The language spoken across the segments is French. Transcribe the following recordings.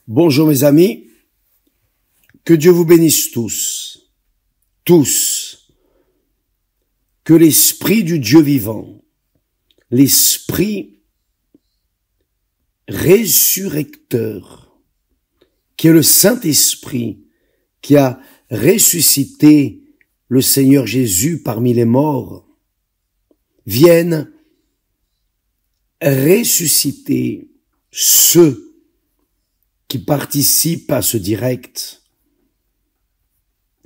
Bonjour mes amis, que Dieu vous bénisse tous, que l'Esprit du Dieu vivant, l'Esprit résurrecteur, qui est le Saint-Esprit, qui a ressuscité le Seigneur Jésus parmi les morts, vienne ressusciter ceux qui participent à ce direct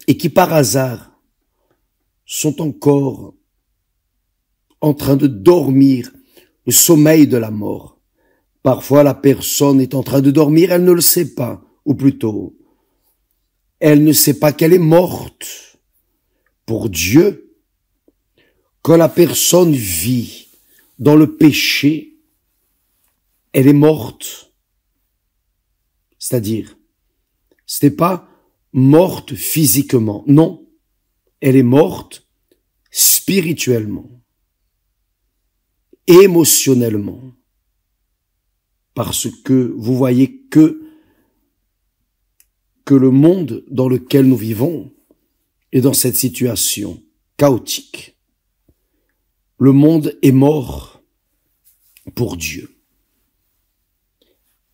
et qui par hasard sont encore en train de dormir le sommeil de la mort. Parfois la personne est en train de dormir, elle ne le sait pas, ou plutôt, elle ne sait pas qu'elle est morte. Pour Dieu, quand la personne vit dans le péché, elle est morte. C'est-à-dire, ce n'est pas morte physiquement, non, elle est morte spirituellement, émotionnellement, parce que vous voyez que le monde dans lequel nous vivons est dans cette situation chaotique. Le monde est mort pour Dieu.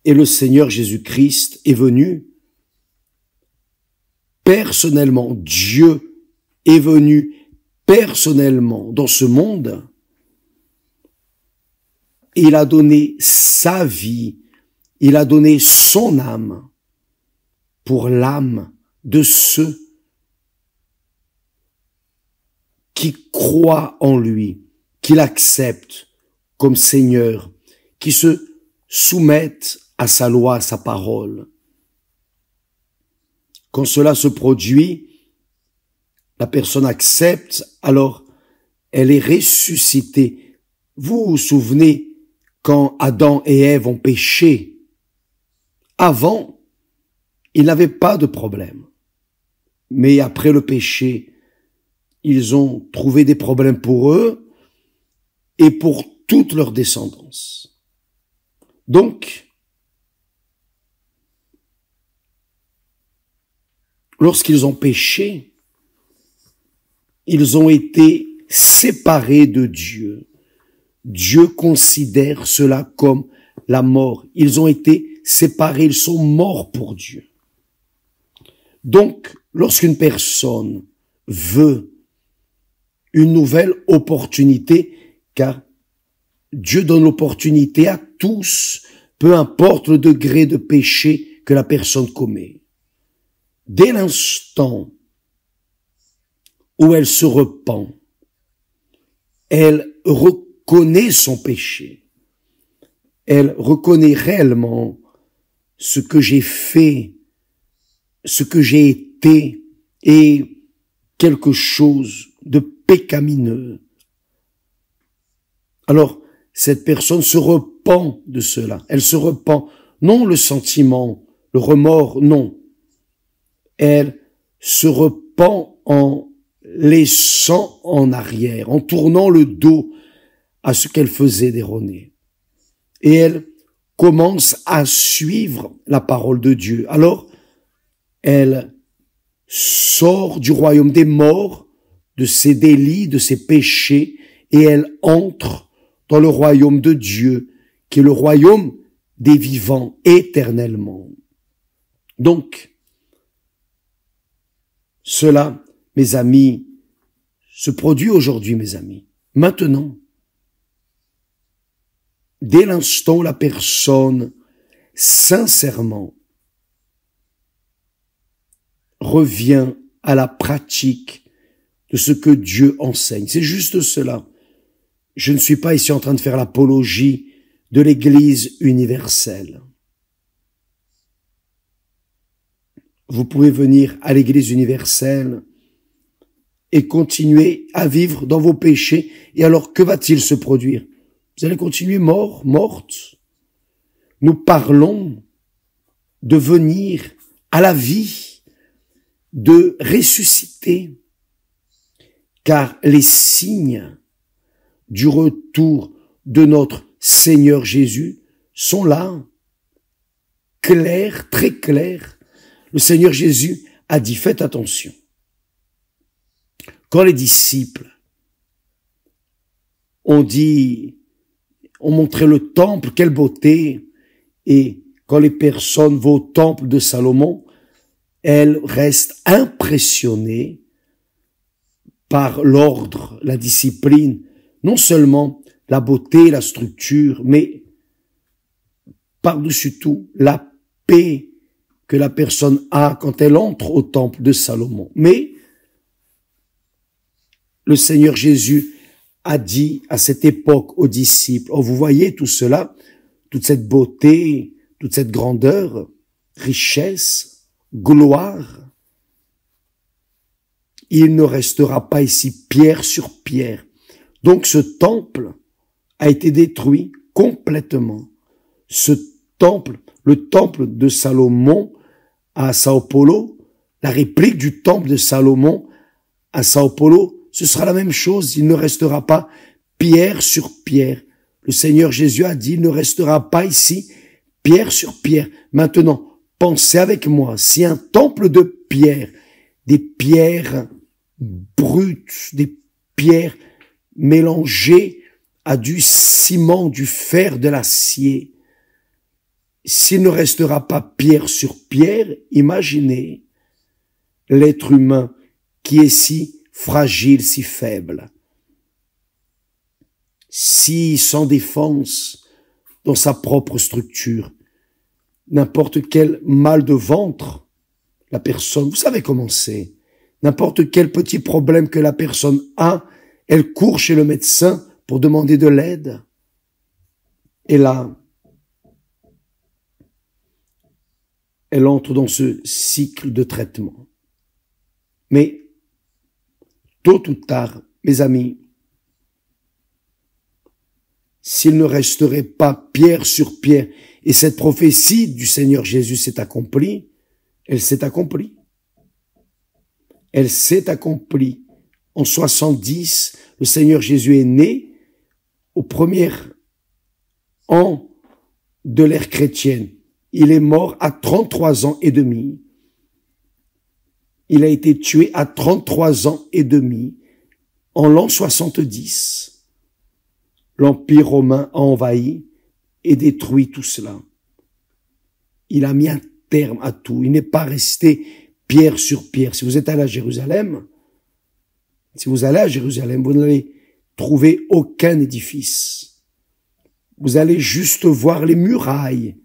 Et le Seigneur Jésus-Christ est venu personnellement, Dieu est venu personnellement dans ce monde et il a donné sa vie, il a donné son âme pour l'âme de ceux qui croient en lui, qui l'acceptent comme Seigneur, qui se soumettent à sa loi, à sa parole. Quand cela se produit, la personne accepte, alors elle est ressuscitée. Vous vous souvenez quand Adam et Ève ont péché? Avant, ils n'avaient pas de problème. Mais après le péché, ils ont trouvé des problèmes pour eux et pour toute leur descendance. Donc, lorsqu'ils ont péché, ils ont été séparés de Dieu. Dieu considère cela comme la mort. Ils ont été séparés, ils sont morts pour Dieu. Donc, lorsqu'une personne veut une nouvelle opportunité, car Dieu donne l'opportunité à tous, peu importe le degré de péché que la personne commet. Dès l'instant où elle se repent, elle reconnaît son péché. Elle reconnaît réellement ce que j'ai fait, ce que j'ai été et quelque chose de pécamineux. Alors, cette personne se repent de cela. Elle se repent, non le sentiment, le remords, non. Elle se repent en laissant en arrière, en tournant le dos à ce qu'elle faisait d'erroné. Et elle commence à suivre la parole de Dieu. Alors, elle sort du royaume des morts, de ses délits, de ses péchés, et elle entre dans le royaume de Dieu, qui est le royaume des vivants éternellement. Donc, cela, mes amis, se produit aujourd'hui, mes amis. Maintenant, dès l'instant où la personne, sincèrement, revient à la pratique de ce que Dieu enseigne. C'est juste cela. Je ne suis pas ici en train de faire l'apologie de l'Église universelle. Vous pouvez venir à l'Église universelle et continuer à vivre dans vos péchés. Et alors, que va-t-il se produire? Vous allez continuer morte. Nous parlons de venir à la vie, de ressusciter, car les signes du retour de notre Seigneur Jésus sont là. clair, très clair. Le Seigneur Jésus a dit, faites attention. Quand les disciples ont montré le temple, quelle beauté, et quand les personnes vont au temple de Salomon, elles restent impressionnées par l'ordre, la discipline, non seulement la beauté, la structure, mais par-dessus tout, la paix que la personne a quand elle entre au temple de Salomon. Mais le Seigneur Jésus a dit à cette époque aux disciples, oh, vous voyez tout cela, toute cette beauté, toute cette grandeur, richesse, gloire, il ne restera pas ici pierre sur pierre. Donc ce temple a été détruit complètement. Ce temple, le temple de Salomon à Sao Paulo, la réplique du temple de Salomon à Sao Paulo, ce sera la même chose. Il ne restera pas pierre sur pierre. Le Seigneur Jésus a dit, il ne restera pas ici pierre sur pierre. Maintenant, pensez avec moi, si un temple de pierre, des pierres brutes, des pierres mélangées à du ciment, du fer, de l'acier, s'il ne restera pas pierre sur pierre, imaginez l'être humain qui est si fragile, si faible, si sans défense dans sa propre structure, n'importe quel mal de ventre, la personne, vous savez comment c'est, n'importe quel petit problème que la personne a, elle court chez le médecin pour demander de l'aide. Et là, elle entre dans ce cycle de traitement. Mais, tôt ou tard, mes amis, s'il ne resterait pas pierre sur pierre, et cette prophétie du Seigneur Jésus s'est accomplie, elle s'est accomplie. Elle s'est accomplie. En 70, le Seigneur Jésus est né au premier an de l'ère chrétienne. Il est mort à 33 ans et demi. Il a été tué à 33 ans et demi, en l'an 70. L'Empire romain a envahi et détruit tout cela. Il a mis un terme à tout. Il n'est pas resté pierre sur pierre. Si vous êtes allé à Jérusalem, vous n'allez trouver aucun édifice. Vous allez juste voir les murailles.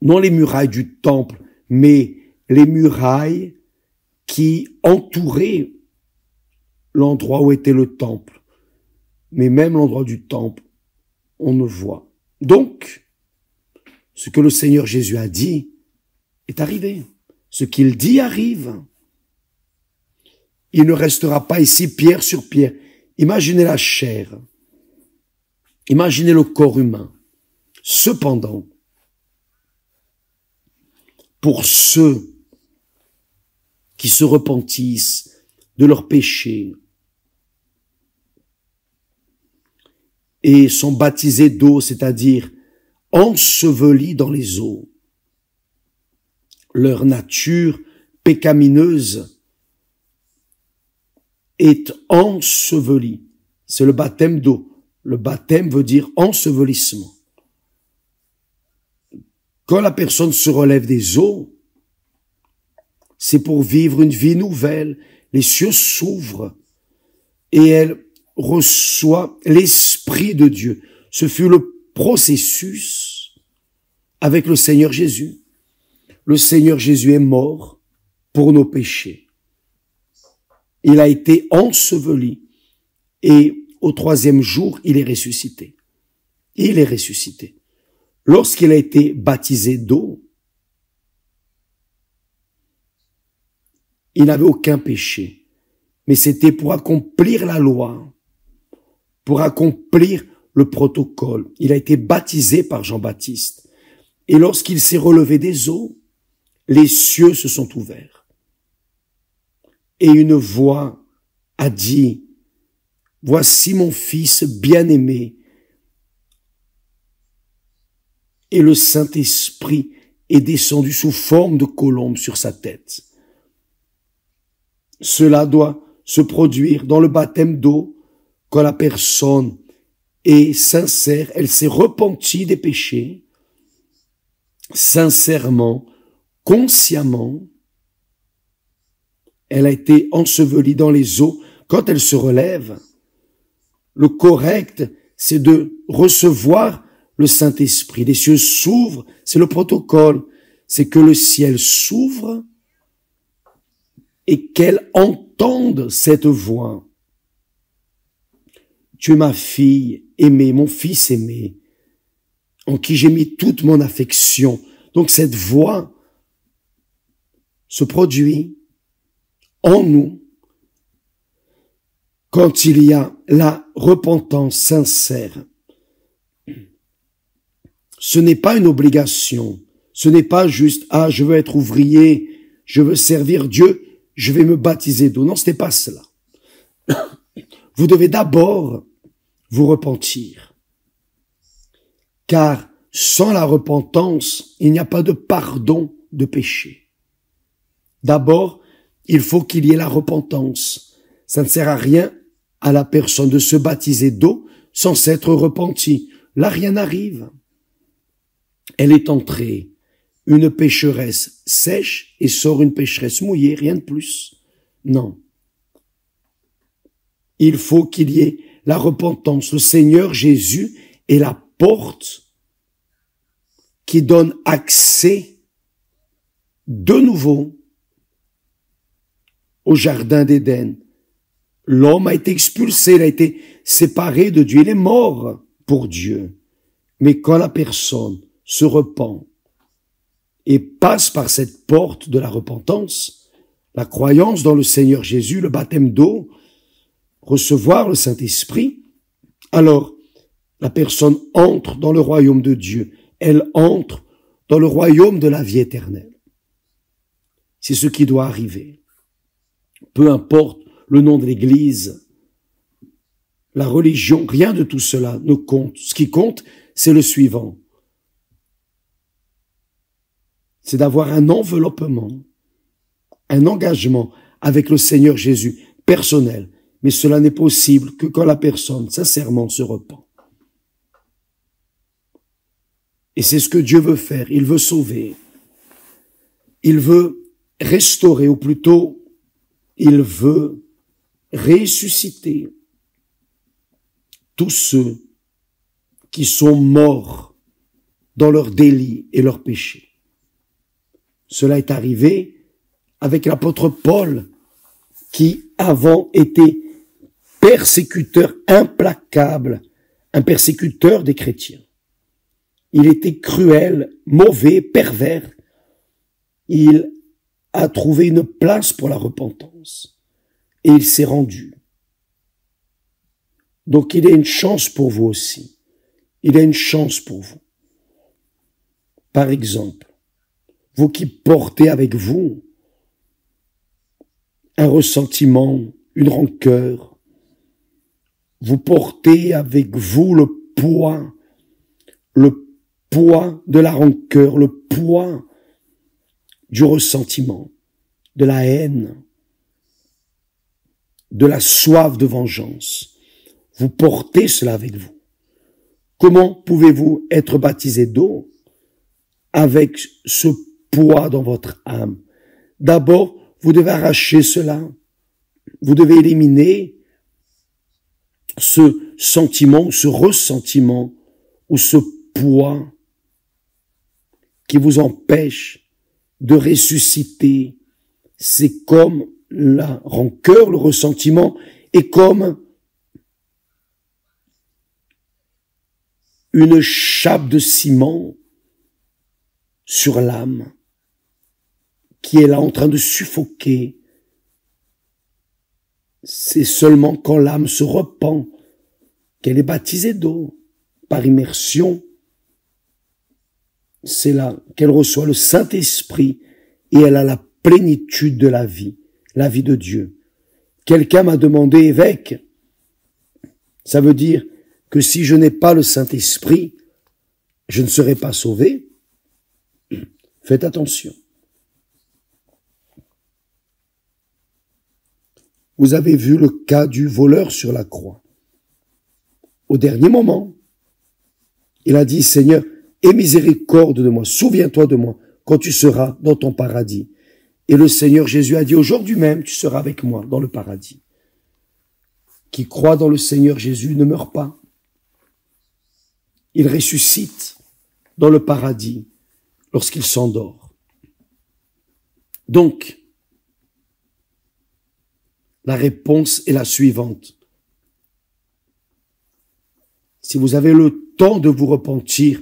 Non les murailles du temple, mais les murailles qui entouraient l'endroit où était le temple. Mais même l'endroit du temple, on ne voit. Donc, ce que le Seigneur Jésus a dit est arrivé. Ce qu'il dit arrive. Il ne restera pas ici pierre sur pierre. Imaginez la chair. Imaginez le corps humain. Cependant, pour ceux qui se repentissent de leurs péchés et sont baptisés d'eau, c'est-à-dire ensevelis dans les eaux, leur nature pécamineuse est ensevelie. C'est le baptême d'eau. Le baptême veut dire ensevelissement. Quand la personne se relève des eaux, c'est pour vivre une vie nouvelle. Les cieux s'ouvrent et elle reçoit l'Esprit de Dieu. Ce fut le processus avec le Seigneur Jésus. Le Seigneur Jésus est mort pour nos péchés. Il a été enseveli et au 3e jour, il est ressuscité. Il est ressuscité. Lorsqu'il a été baptisé d'eau, il n'avait aucun péché, mais c'était pour accomplir la loi, pour accomplir le protocole. Il a été baptisé par Jean-Baptiste. Et lorsqu'il s'est relevé des eaux, les cieux se sont ouverts. Et une voix a dit, « Voici mon fils bien-aimé, et le Saint-Esprit est descendu sous forme de colombe sur sa tête. Cela doit se produire dans le baptême d'eau quand la personne est sincère, elle s'est repentie des péchés, sincèrement, consciemment, elle a été ensevelie dans les eaux. Quand elle se relève, le correct, c'est de recevoir le Saint-Esprit. Les cieux s'ouvrent, c'est le protocole, c'est que le ciel s'ouvre et qu'elle entende cette voix. Tu es ma fille aimée, mon fils aimé, en qui j'ai mis toute mon affection. Donc cette voix se produit en nous quand il y a la repentance sincère. Ce n'est pas une obligation, ce n'est pas juste « Ah, je veux être ouvrier, je veux servir Dieu, je vais me baptiser d'eau ». Non, ce n'est pas cela. Vous devez d'abord vous repentir, car sans la repentance, il n'y a pas de pardon de péché. D'abord, il faut qu'il y ait la repentance. Ça ne sert à rien à la personne de se baptiser d'eau sans s'être repentie. Là, rien n'arrive. Elle est entrée, une pécheresse sèche, et sort une pécheresse mouillée, rien de plus. Non. Il faut qu'il y ait la repentance. Le Seigneur Jésus est la porte qui donne accès de nouveau au jardin d'Éden. L'homme a été expulsé, il a été séparé de Dieu, il est mort pour Dieu. Mais quand la personne se repent et passe par cette porte de la repentance, la croyance dans le Seigneur Jésus, le baptême d'eau, recevoir le Saint-Esprit, alors la personne entre dans le royaume de Dieu, elle entre dans le royaume de la vie éternelle. C'est ce qui doit arriver. Peu importe le nom de l'Église, la religion, rien de tout cela ne compte. Ce qui compte, c'est le suivant. C'est d'avoir un enveloppement, un engagement avec le Seigneur Jésus, personnel. Mais cela n'est possible que quand la personne, sincèrement, se repent. Et c'est ce que Dieu veut faire. Il veut sauver. Il veut restaurer, ou plutôt, il veut ressusciter tous ceux qui sont morts dans leurs délits et leurs péchés. Cela est arrivé avec l'apôtre Paul, qui avant était persécuteur implacable, un persécuteur des chrétiens. Il était cruel, mauvais, pervers. Il a trouvé une place pour la repentance. Et il s'est rendu. Donc il y a une chance pour vous aussi. Il y a une chance pour vous. Par exemple, vous qui portez avec vous un ressentiment, une rancœur, vous portez avec vous le poids de la rancœur, le poids du ressentiment, de la haine, de la soif de vengeance. Vous portez cela avec vous. Comment pouvez-vous être baptisé d'eau avec ce poids dans votre âme? D'abord, vous devez arracher cela. Vous devez éliminer ce sentiment, ce ressentiment ou ce poids qui vous empêche de ressusciter. C'est comme la rancœur, le ressentiment est comme une chape de ciment sur l'âme qui est là en train de suffoquer. C'est seulement quand l'âme se repent qu'elle est baptisée d'eau par immersion. C'est là qu'elle reçoit le Saint-Esprit et elle a la plénitude de la vie de Dieu. Quelqu'un m'a demandé, évêque, ça veut dire que si je n'ai pas le Saint-Esprit, je ne serai pas sauvé. Faites attention. Vous avez vu le cas du voleur sur la croix. Au dernier moment, il a dit, Seigneur, aie miséricorde de moi, souviens-toi de moi quand tu seras dans ton paradis. Et le Seigneur Jésus a dit, aujourd'hui même, tu seras avec moi dans le paradis. Qui croit dans le Seigneur Jésus ne meurt pas. Il ressuscite dans le paradis lorsqu'il s'endort. Donc, la réponse est la suivante. Si vous avez le temps de vous repentir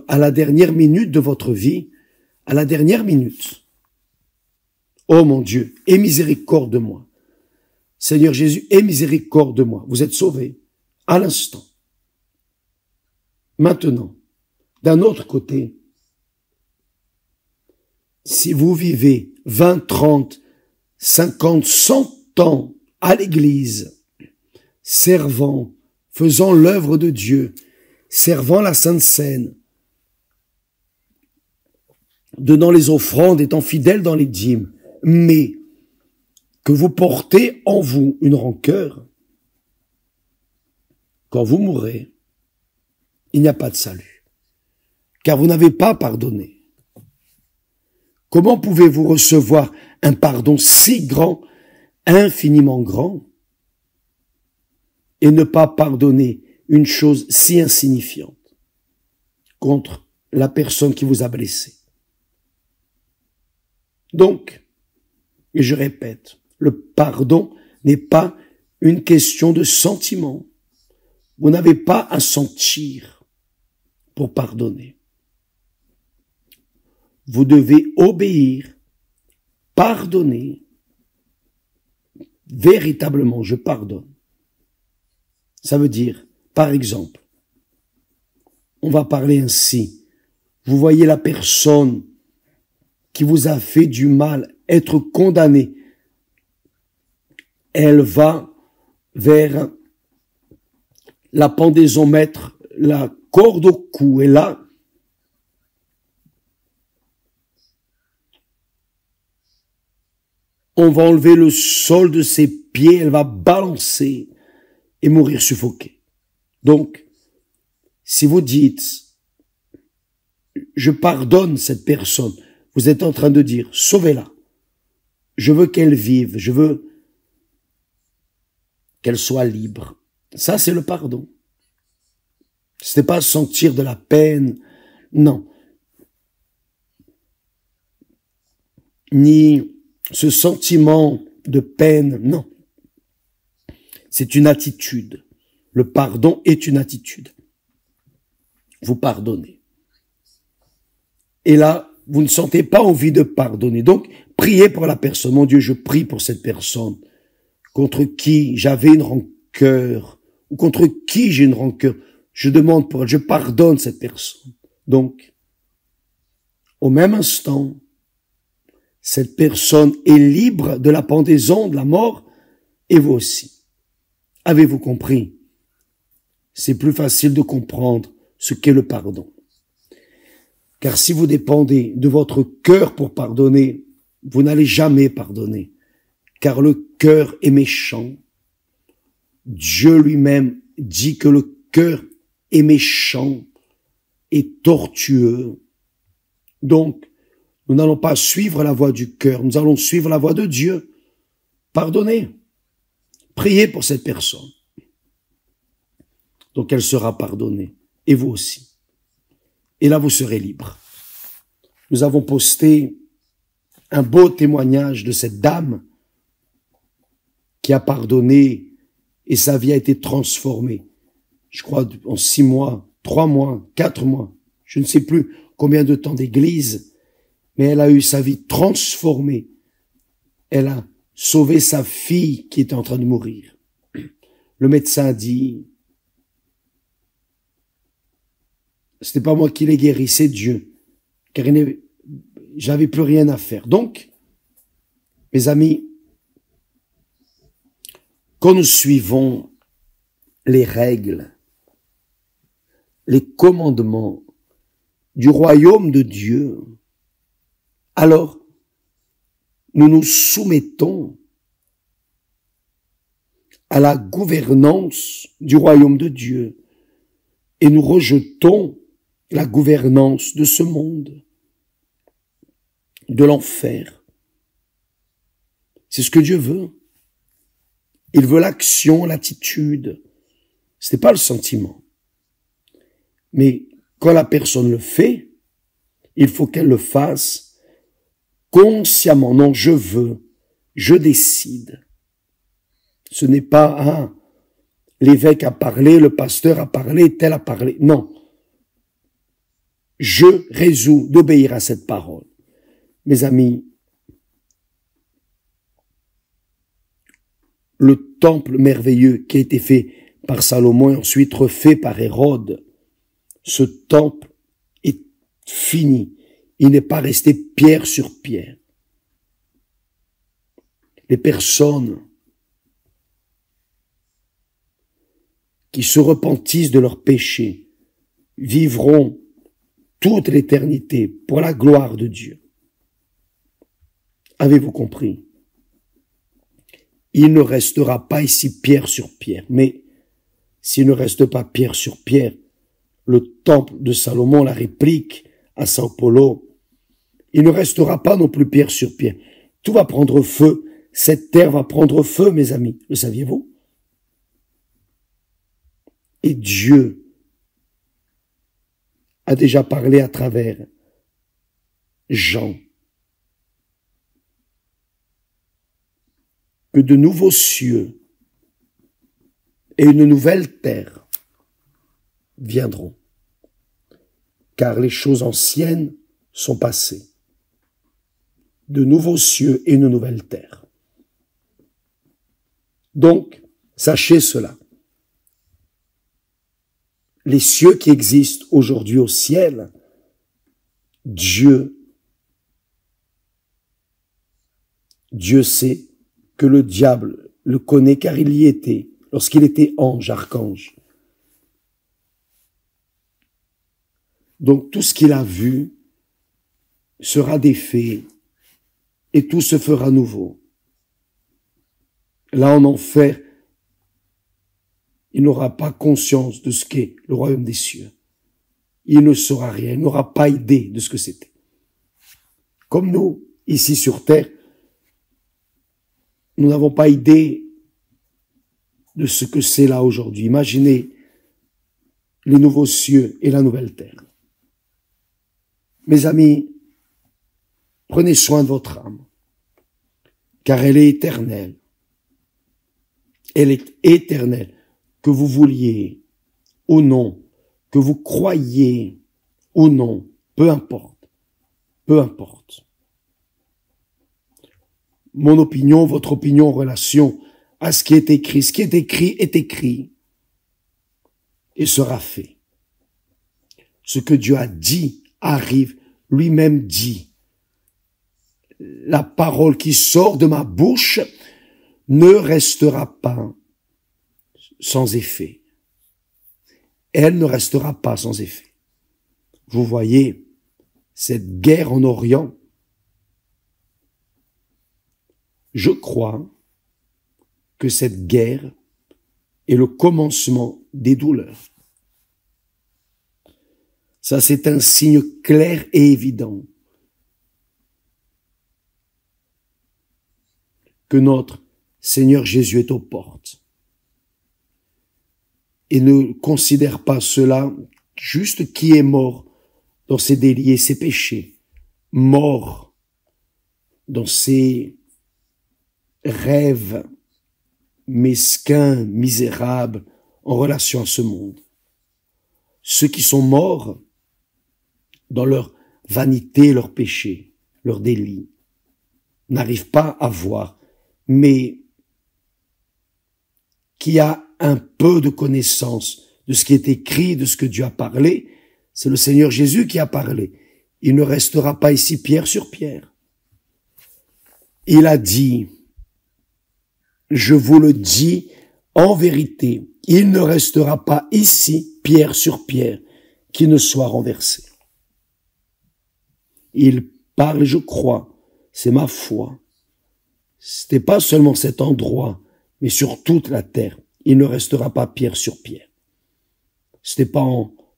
à la dernière minute de votre vie, à la dernière minute, oh mon Dieu, aie miséricorde de moi. Seigneur Jésus, aie miséricorde de moi. Vous êtes sauvé à l'instant. Maintenant, d'un autre côté, si vous vivez 20, 30, 50, 100 ans à l'église, servant, faisant l'œuvre de Dieu, servant la Sainte Seine, donnant les offrandes, étant fidèle dans les dîmes, mais que vous portez en vous une rancœur, quand vous mourrez, il n'y a pas de salut, car vous n'avez pas pardonné. Comment pouvez-vous recevoir un pardon si grand, infiniment grand, et ne pas pardonner une chose si insignifiante contre la personne qui vous a blessé? Donc, et je répète, le pardon n'est pas une question de sentiment. Vous n'avez pas à sentir pour pardonner. Vous devez obéir, pardonner. Véritablement, je pardonne. Ça veut dire, par exemple, on va parler ainsi. Vous voyez la personne qui vous a fait du mal être condamnée. Elle va vers la pendaison, mettre la corde au cou, et là, on va enlever le sol de ses pieds, elle va balancer et mourir suffoquée. Donc, si vous dites, je pardonne cette personne, vous êtes en train de dire, sauvez-la. Je veux qu'elle vive, je veux qu'elle soit libre. Ça, c'est le pardon. Ce n'est pas sentir de la peine, non. Ni ce sentiment de peine, non. C'est une attitude. Le pardon est une attitude. Vous pardonnez. Et là, vous ne sentez pas envie de pardonner. Donc, priez pour la personne. Mon Dieu, je prie pour cette personne contre qui j'avais une rancœur ou contre qui j'ai une rancœur. Je demande pour elle, je pardonne cette personne. Donc, au même instant, cette personne est libre de la pendaison, de la mort, et vous aussi. Avez-vous compris? C'est plus facile de comprendre ce qu'est le pardon. Car si vous dépendez de votre cœur pour pardonner, vous n'allez jamais pardonner. Car le cœur est méchant. Dieu lui-même dit que le cœur est méchant et tortueux. Donc, nous n'allons pas suivre la voie du cœur, nous allons suivre la voie de Dieu. Pardonnez. Priez pour cette personne. Donc elle sera pardonnée. Et vous aussi. Et là, vous serez libre. Nous avons posté un beau témoignage de cette dame qui a pardonné et sa vie a été transformée. Je crois en 6 mois, 3 mois, 4 mois, je ne sais plus combien de temps d'église, mais elle a eu sa vie transformée. Elle a sauvé sa fille qui était en train de mourir. Le médecin a dit, c'était pas moi qui l'ai guéri, c'est Dieu, car j'avais plus rien à faire. Donc, mes amis, quand nous suivons les règles les commandements du royaume de Dieu, alors nous nous soumettons à la gouvernance du royaume de Dieu et nous rejetons la gouvernance de ce monde, de l'enfer. C'est ce que Dieu veut. Il veut l'action, l'attitude. Ce n'est pas le sentiment. Mais quand la personne le fait, il faut qu'elle le fasse consciemment. Non, je veux, je décide. Ce n'est pas, l'évêque a parlé, le pasteur a parlé, tel a parlé. Non. Je résous d'obéir à cette parole. Mes amis, le temple merveilleux qui a été fait par Salomon et ensuite refait par Hérode, ce temple est fini. Il n'est pas resté pierre sur pierre. Les personnes qui se repentissent de leurs péchés vivront toute l'éternité pour la gloire de Dieu. Avez-vous compris? Il ne restera pas ici pierre sur pierre, mais s'il ne reste pas pierre sur pierre, le temple de Salomon, la réplique à Sao Paulo, il ne restera pas non plus pierre sur pierre. Tout va prendre feu, cette terre va prendre feu, mes amis, le saviez-vous? Et Dieu a déjà parlé à travers Jean que de nouveaux cieux et une nouvelle terre viendront, car les choses anciennes sont passées. De nouveaux cieux et une nouvelle terre. Donc, sachez cela. Les cieux qui existent aujourd'hui au ciel, Dieu sait que le diable le connaît car il y était lorsqu'il était ange, archange. Donc tout ce qu'il a vu sera défait et tout se fera nouveau. Là en enfer, il n'aura pas conscience de ce qu'est le royaume des cieux. Il ne saura rien, il n'aura pas idée de ce que c'était. Comme nous, ici sur terre, nous n'avons pas idée de ce que c'est là aujourd'hui. Imaginez les nouveaux cieux et la nouvelle terre. Mes amis, prenez soin de votre âme, car elle est éternelle. Elle est éternelle. Que vous vouliez ou non, que vous croyiez ou non, peu importe, peu importe. Mon opinion, votre opinion en relation à ce qui est écrit est écrit et sera fait. Ce que Dieu a dit arrive, lui-même dit. La parole qui sort de ma bouche ne restera pas sans effet. Elle ne restera pas sans effet. Vous voyez, cette guerre en Orient, je crois que cette guerre est le commencement des douleurs. Ça, c'est un signe clair et évident que notre Seigneur Jésus est aux portes. Et ne considère pas cela juste qui est mort dans ses délits et ses péchés, mort dans ses rêves mesquins, misérables en relation à ce monde. Ceux qui sont morts dans leur vanité, leur péché, leur délit, n'arrivent pas à voir, mais qui a un peu de connaissance de ce qui est écrit, de ce que Dieu a parlé, c'est le Seigneur Jésus qui a parlé. Il ne restera pas ici pierre sur pierre. Il a dit, je vous le dis en vérité, il ne restera pas ici pierre sur pierre, qui ne soit renversé. Il parle, je crois, c'est ma foi. Ce n'est pas seulement cet endroit, mais sur toute la terre. Il ne restera pas pierre sur pierre. Ce n'est pas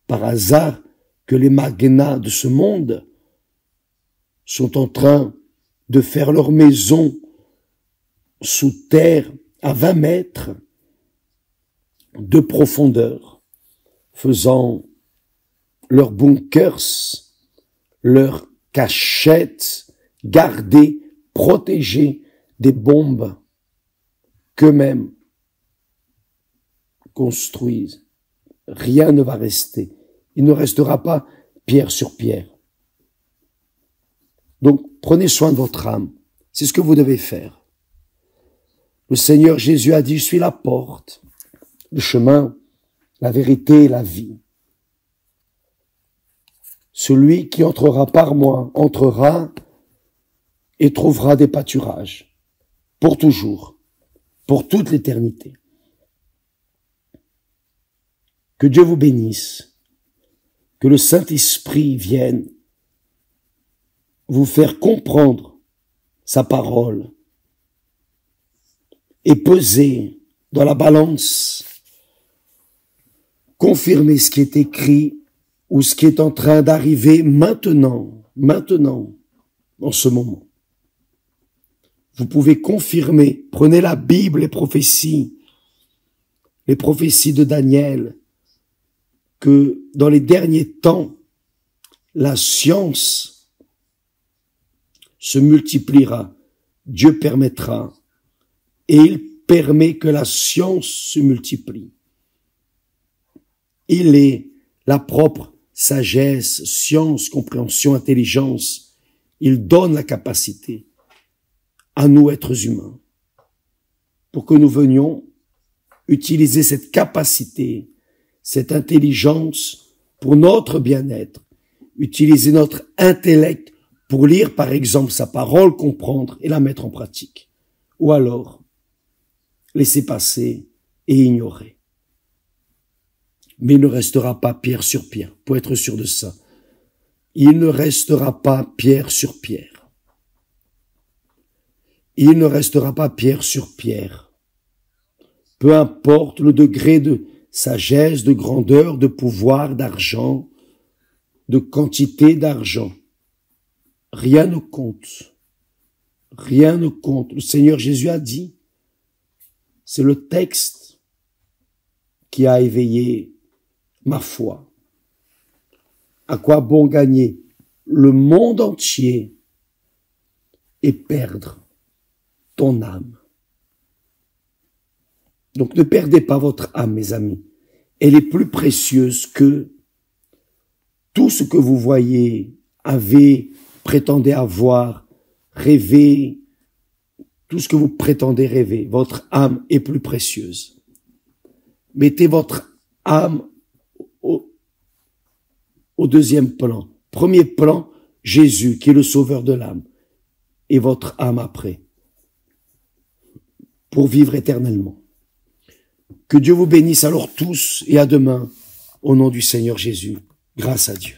par hasard que les magnats de ce monde sont en train de faire leur maison sous terre à 20 mètres de profondeur, faisant leurs bunkers, leurs cachettes, gardées, protégées des bombes qu'eux-mêmes construisent. Rien ne va rester. Il ne restera pas pierre sur pierre. Donc, prenez soin de votre âme. C'est ce que vous devez faire. Le Seigneur Jésus a dit, je suis la porte, le chemin, la vérité et la vie. Celui qui entrera par moi entrera et trouvera des pâturages pour toujours, pour toute l'éternité. Que Dieu vous bénisse, que le Saint-Esprit vienne vous faire comprendre sa parole et peser dans la balance, confirmer ce qui est écrit ou ce qui est en train d'arriver maintenant, en ce moment. Vous pouvez confirmer, prenez la Bible, les prophéties de Daniel, que dans les derniers temps, la science se multipliera. Dieu permettra. Et il permet que la science se multiplie. Il est la propre sagesse, science, compréhension, intelligence. Il donne la capacité à nous, êtres humains, pour que nous venions utiliser cette capacité, cette intelligence pour notre bien-être, utiliser notre intellect pour lire, par exemple, sa parole, comprendre et la mettre en pratique. Ou alors, laisser passer et ignorer. Mais il ne restera pas pierre sur pierre, pour être sûr de ça. Il ne restera pas pierre sur pierre. Il ne restera pas pierre sur pierre. Peu importe le degré de sagesse, de grandeur, de pouvoir, d'argent, de quantité d'argent. Rien ne compte. Rien ne compte. Le Seigneur Jésus a dit, c'est le texte qui a éveillé ma foi. À quoi bon gagner le monde entier et perdre ton âme? Donc ne perdez pas votre âme, mes amis. Elle est plus précieuse que tout ce que vous voyez, avez, prétendez avoir, rêver, tout ce que vous prétendez rêver. Votre âme est plus précieuse. Mettez votre âme au deuxième plan. Premier plan, Jésus, qui est le sauveur de l'âme. Et votre âme après. Pour vivre éternellement. Que Dieu vous bénisse alors tous et à demain, au nom du Seigneur Jésus. Grâce à Dieu.